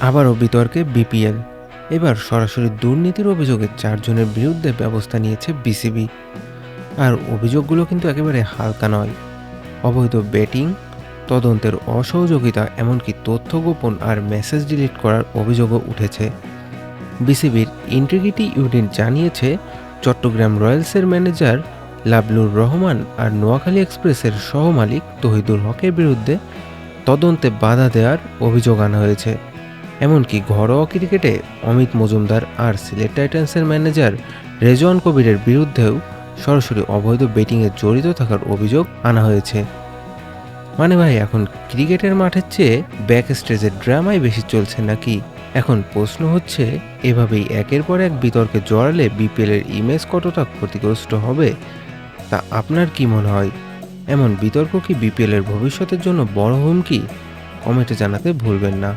আবারও বিতর্কে বিপিএল। এবার সরাসরি দুর্নীতির অভিযোগে 4 জনের বিরুদ্ধে ব্যবস্থা নিয়েছে বিসিবি। আর অভিযোগগুলো কিন্তু একেবারে হালকা নয়। অবৈধ বেটিং, তদন্তের অসহযোগিতা, এমনকি তথ্য গোপন আর মেসেজ ডিলিট করার অভিযোগও উঠেছে। বিসিবির ইন্টিগ্রিটি ইউনিট জানিয়েছে, চট্টগ্রাম রয়্যালসের ম্যানেজার লাবলুর রহমান আর নোয়াখালী এক্সপ্রেসের সহমালিক তহিদুল হকের বিরুদ্ধে তদন্তে বাধা দেওয়ার অভিযোগ আনা হয়েছে। এমনকি ঘরোয়া ক্রিকেটে অমিত মজুমদার আর সিলেট টাইটান্সের ম্যানেজার রেজওয়ান কবিরের বিরুদ্ধেও সরাসরি অবৈধ বেটিংয়ে জড়িত থাকার অভিযোগ আনা হয়েছে। মানে ভাই, এখন ক্রিকেটের মাঠের চেয়ে ব্যাক স্টেজের ড্রামাই বেশি চলছে নাকি? এখন প্রশ্ন হচ্ছে, এভাবেই একের পর এক বিতর্কে জড়ালে বিপিএলের ইমেজ কতটা ক্ষতিগ্রস্ত হবে? তা আপনার কি মনে হয়? এমন বিতর্ক কি বিপিএলের ভবিষ্যতের জন্য বড় হুমকি? কমেন্টে জানাতে ভুলবেন না।